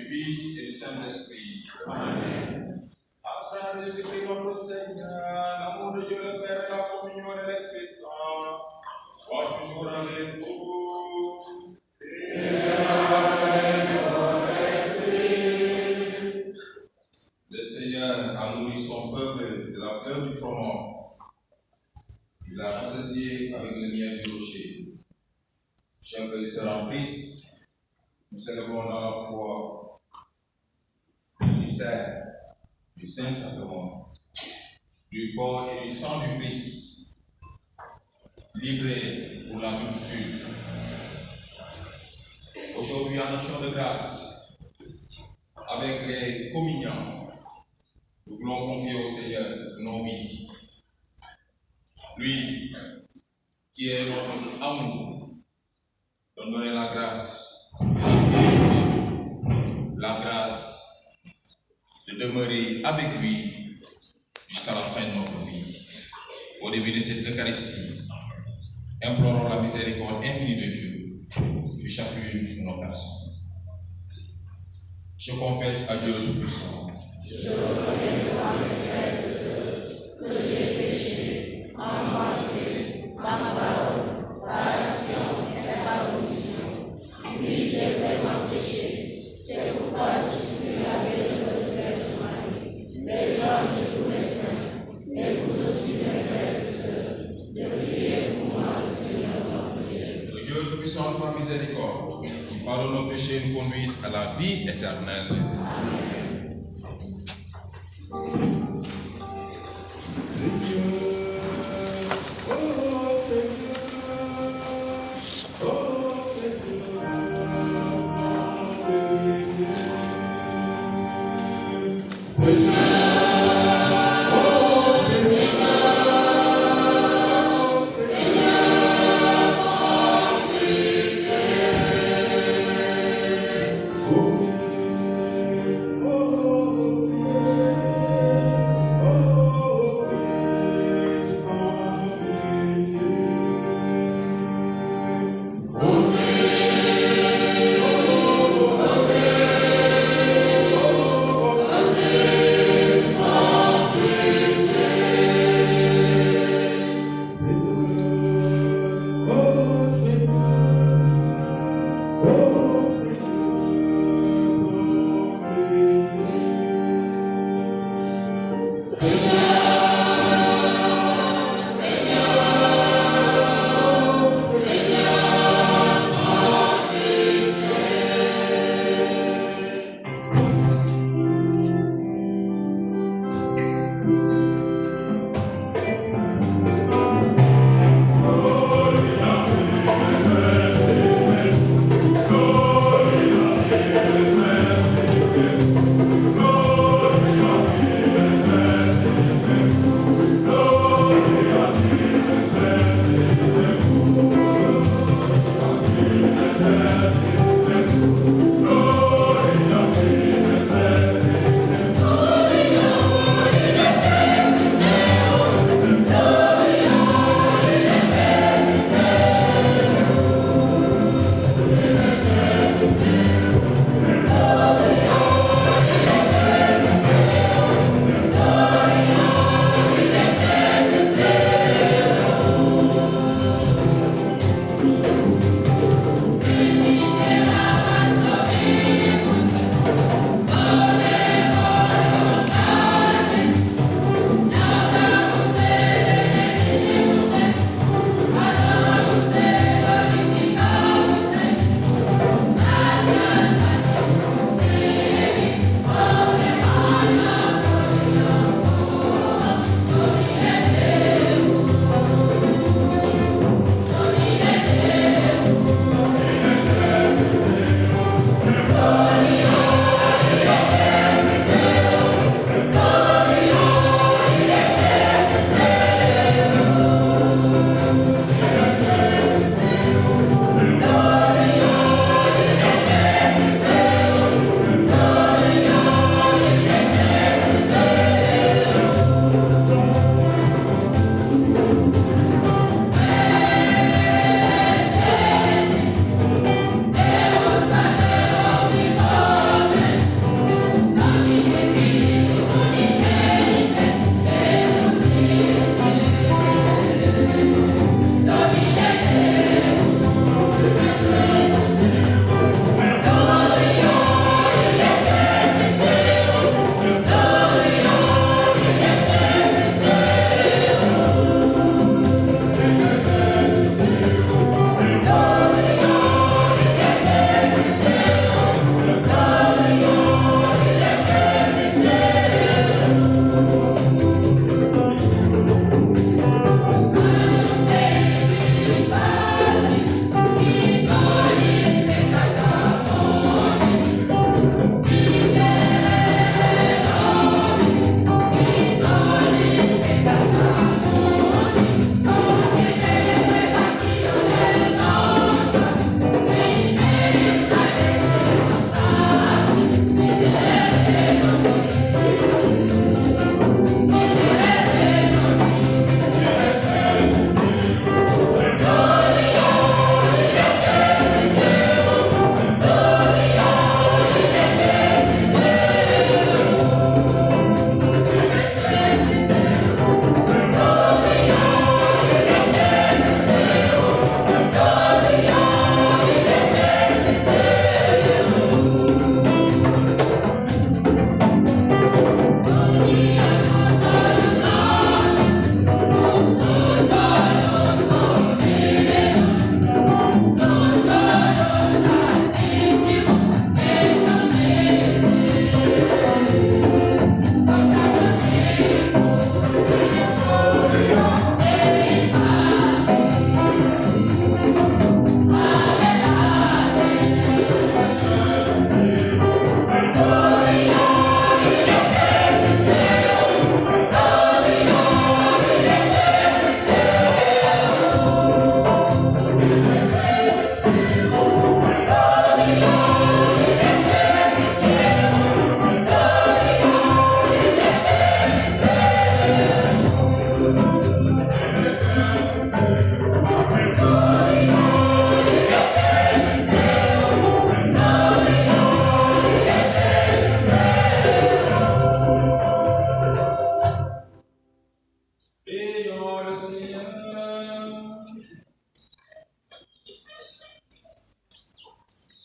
Fils et du Saint-Esprit. Amen. Après Jésus-Christ notre Seigneur, l'amour de Dieu le Père et la communion de l'Esprit Saint, soient toujours avec vous. Le Seigneur a nourri son peuple de la fleur du froment. Il l'a rassasié avec le miel du rocher. Chers frères et sœurs en Christ, nous célébrons dans la foi le mystère du Saint-Sacrement, du corps et du sang du Christ, livré pour la multitude. Aujourd'hui, en action de grâce, avec les communiants, nous voulons confier au Seigneur nos vies. Lui, qui est notre amour, de donner la grâce et la grâce de demeurer avec lui jusqu'à la fin de notre vie. Au début de cette Eucharistie, implorons la miséricorde infinie de Dieu sur chacune de nos personnes. Je confesse à Dieu le Tout-Puissant. Je reconnais devant mes frères et sœurs que j'ai péché en pensée, par parole, par action et par omission. Oui, j'ai vraiment péché. C'est pourquoi je supplie la Vierge Marie, les anges et tous les saints, et vous aussi mes frères et sœurs, de prier pour moi le Seigneur notre Dieu. Le Dieu Tout-Puissant de la miséricorde, qui pardonne nos péchés et nous conduise à la vie éternelle. Amen. Oh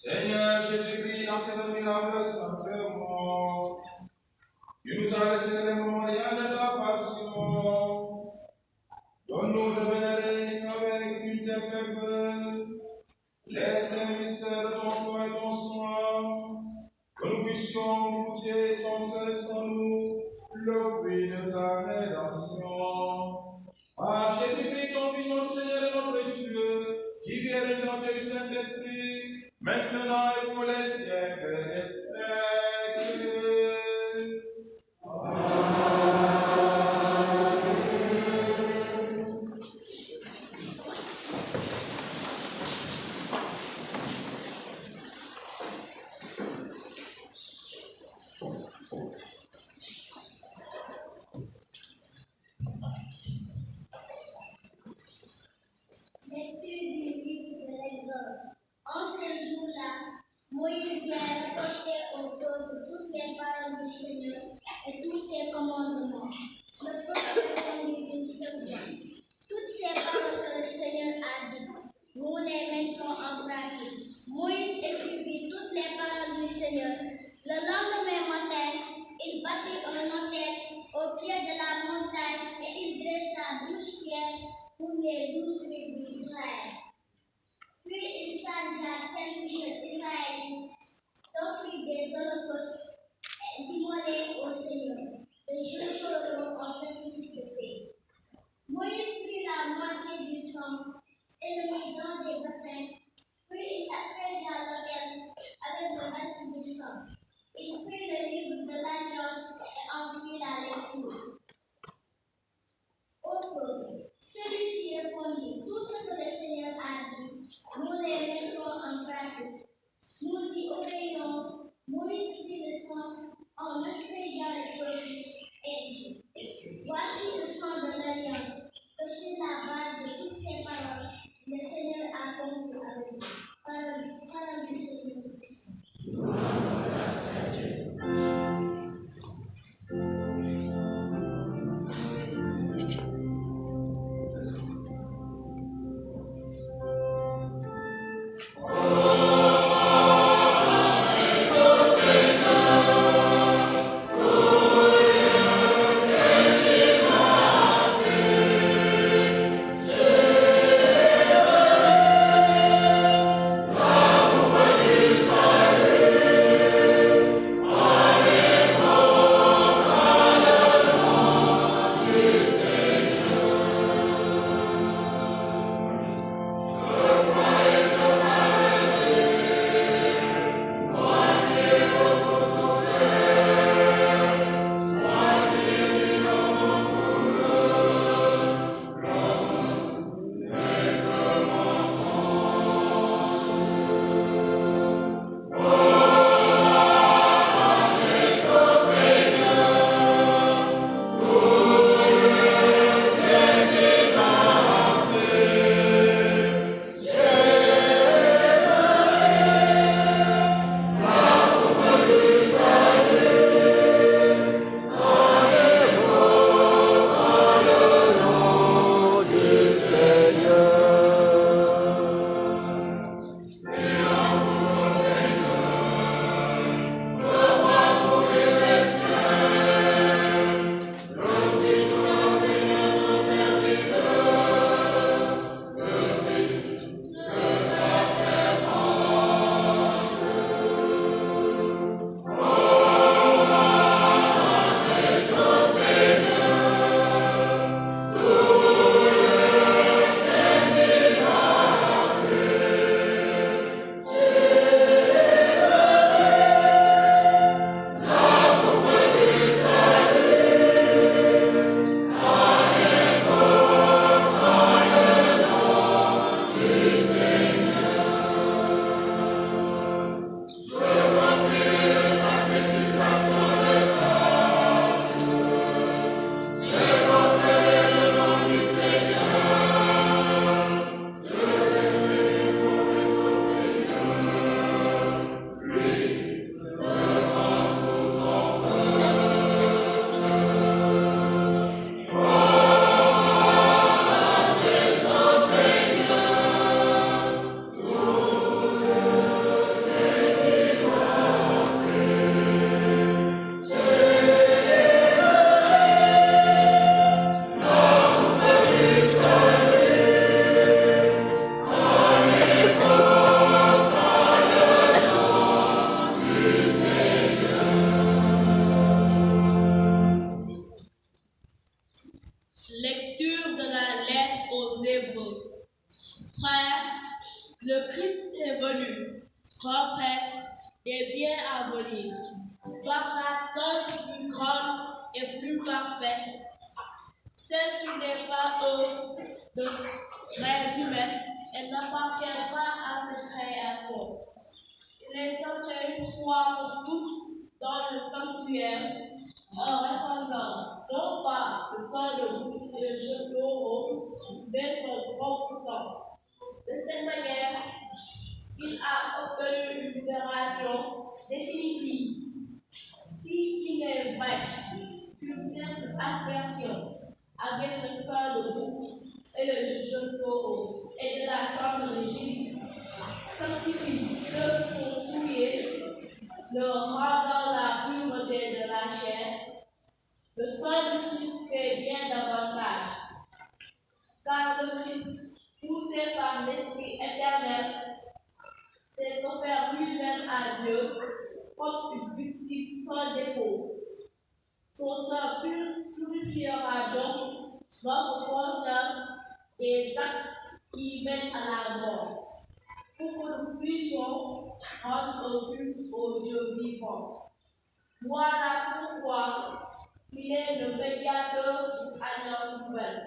Seigneur Jésus-Christ, dans cet admirable sacrement, tu nous as laissé le mémorial de ta passion. Donne-nous de vénérer avec une telle ferveur les saints mystères de ton corps et ton sang, que nous puissions goûter sans cesse en nous le fruit de ta rédemption. Par Jésus-Christ, ton Fils, notre Seigneur et notre Dieu, qui vient de l'enfer du Saint-Esprit, maintenant et pour les siècles des siècles. En ce jour-là, Moïse vient rapporter au peuple toutes les paroles du Seigneur et tous ses commandements. Le peuple répondit d'une seule voix. Toutes ces paroles que le Seigneur a dites, nous les mettrons en pratique. Moïse écrivit toutes les paroles du Seigneur. Le lendemain matin, il bâtit un autel au pied de la montagne et il dressa 12 pierres pour les 12 tribus d'Israël. Puis il chargea quelques chefs israélites d'offrir des holocaustes d'immolés au Seigneur, des jours coloraux en sacrifice de paix. Moïse prit la moitié du sang et le mit dans des bassins, puis il aspergea l'autel avec le reste du sang. Il prit le livre de l'Alliance et en fit la lecture. Au peuple, celui-ci répondit, tout ce que le Seigneur a dit, nous les mettrons en pratique. Nous y obéirons. Moïse prit le sang est venu, grand prêtre des biens à venir, par la donne plus grande et plus parfaite, celle qui n'est pas œuvre de mains humaines et n'appartient pas à cette création. Il est entré une fois pour toutes dans le sanctuaire en répandant non pas le sang de bouc et le jeu d'eau, mais son propre sang. De cette manière, il a obtenu une libération définitive. S'il est vrai qu'une simple aspersion avec le sang de bouc et le jeu d'eau et de la cendre de gypse sanctifie ceux qui sont souillés, leur rendant la pureté de la chair, le sang de Christ fait bien davantage, car le Christ, poussé par l'Esprit éternel, s'est offert lui-même à Dieu comme une victime sans défaut. Son sang purifiera donc notre conscience des actes qui mènent à la mort, pour que nous puissions rendre culte au Dieu vivant. Voilà pourquoi il est le médiateur d'une alliance nouvelle,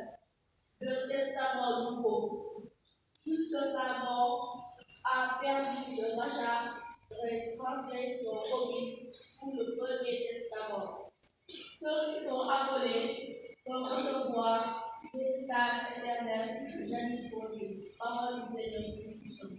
d'un testament nouveau, puisque sa mort a permis le rachat de transgression commise pour le premier testament. Ceux qui sont appelés peuvent recevoir l'héritage éternel jamais connu. Parole du Seigneur Jésus-Christ.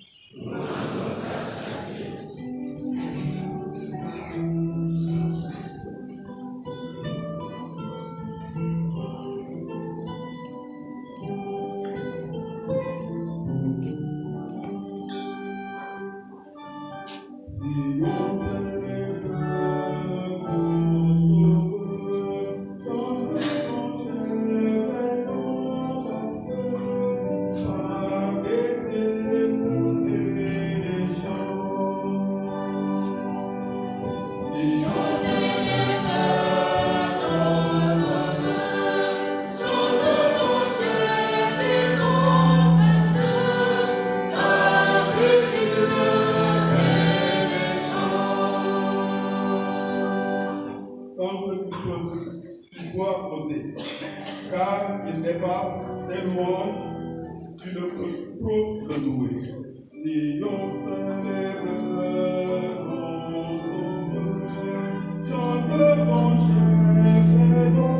Car il dépasse des louanges, tu ne peux trop le louer. Si on célèbre ton sauveur, chante ton chef et ton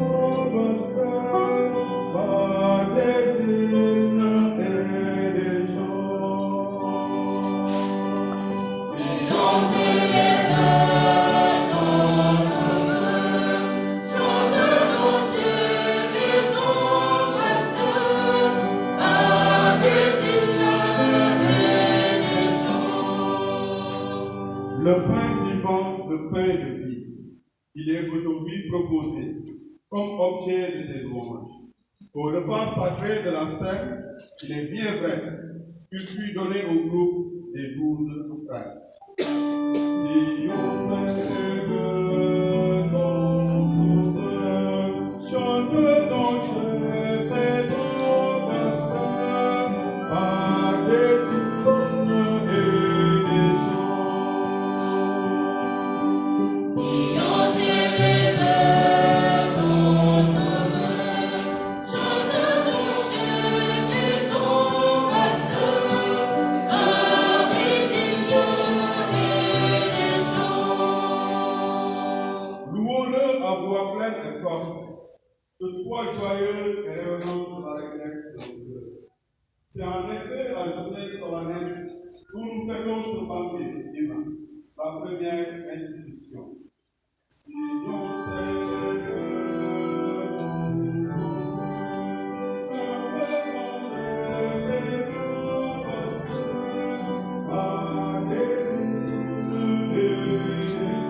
pasteur, par des hymnes et des chants. Si on célèbre ton sauveur, chante ton chef et ton pasteur, par des hymnes et des chants. Le pain vivant, le pain de vie, il est aujourd'hui proposé comme objet de tes louanges. Au repas sacré de la Sainte, il est bien vrai qu'il fut donné au groupe des 12 frères. Si on célèbre ton sauveur, chante ton chef et ton pasteur, par des hymnes et des chants. Si on célèbre ton sauveur, chante ton chef et ton pasteur, par des hymnes et des chants. Louons-le à voix pleine et forte, que soit joyeuse et rayonnante dans la grève de nos cœurs. C'est en effet la journée solennelle où nous fêtons ce banquet divin, la première institution. Si on célèbre ton sauveur, chante ton chef et ton pasteur, par des hymnes et des chants.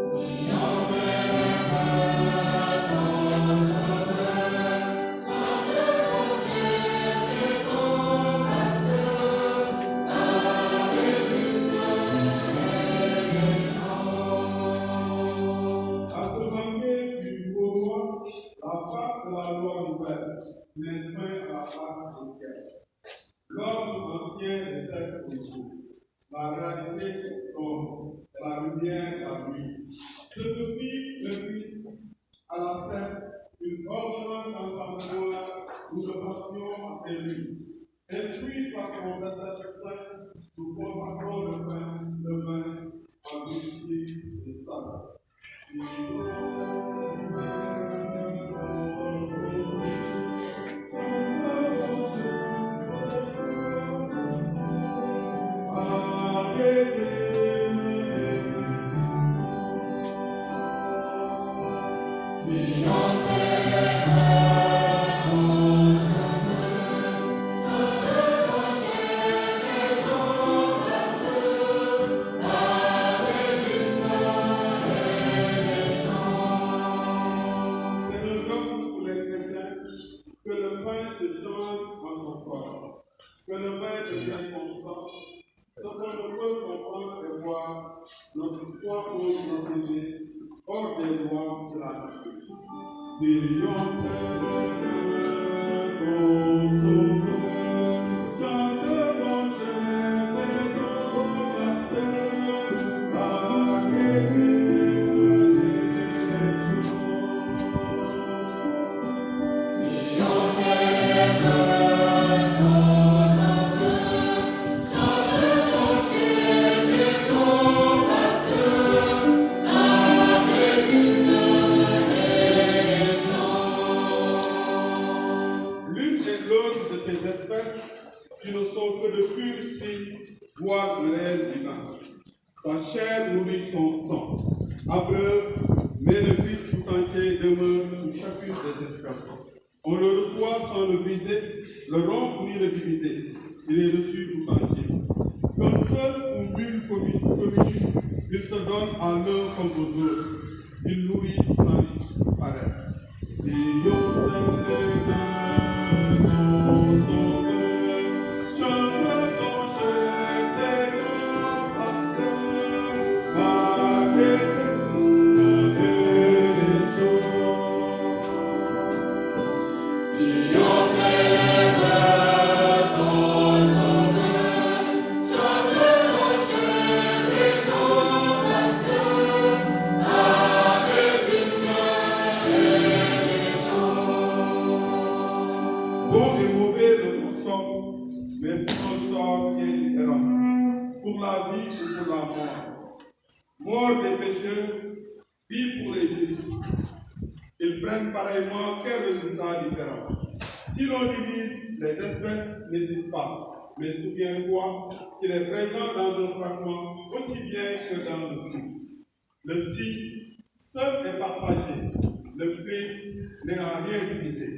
Si on célèbre ton sauveur, chante ton chef et ton pasteur, par des hymnes et des chants. ancien des êtres humains. La réalité tombe, la lumière la nuit. Ce depuis le Christ à la scène, une ordonnance dans sa mémoire, nous le passions après lui. Esprit par son verset saint, nous consacrons le vin en vérité et salut. Que le vin devienne son sang. Ce qu'on ne peut comprendre et voir, notre foi pose notre idée hors des lois de la nature. Si l'on s'élève ton sauveur, chante mon chef et ton pasteur, à Jésus l'élection. Si on s'élève qui ne sont que de purs signes, voire de l'aile divin. Sa chair nourrit son sang. À preuve, mais le Christ tout entier demeure sous chacune des espèces. On le reçoit sans le briser, le rompre ni le diviser. Il est reçu tout entier. Qu'un seul ou mille communique, il se donne à l'un comme aux autres. Il nourrit sans disparaître. Si on s'élève ton sauveur, mort des pécheurs, vie pour les justes. Ils prennent pareillement quel résultat différent. Si l'on divise les espèces, n'hésite pas, mais souviens-toi qu'il est présent dans un fragment aussi bien que dans le tout. Le si seul est partagé, le Christ n'est en rien divisé.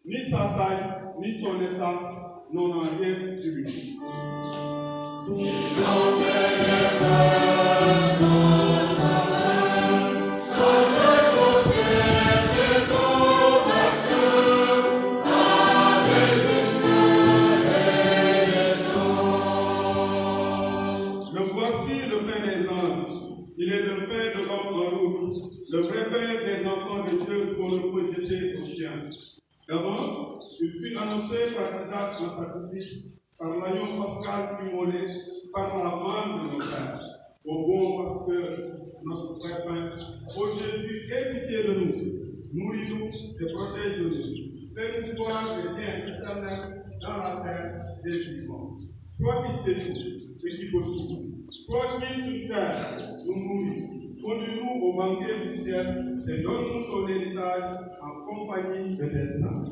Ni sa taille, ni son état n'ont en rien subi. Si l'on s'élève le vrai père des enfants de Dieu qu'on ne peut jeter aux chiens. D'avance, il fut annoncé par Isaac en sacrifice, par l'agneau pascal immolé, par la main de nos frères. Au bon pasteur, notre frère peintre, ô Jésus, aie pitié de nous, nourris-nous et protège-nous. Fais-nous voir les biens éternels dans la terre des vivants. Toi qui sais tout et qui peux tout, toi qui sur terre nous nourris, conduis-nous au banquet du ciel et donne-nous ton héritage en compagnie de tes saints.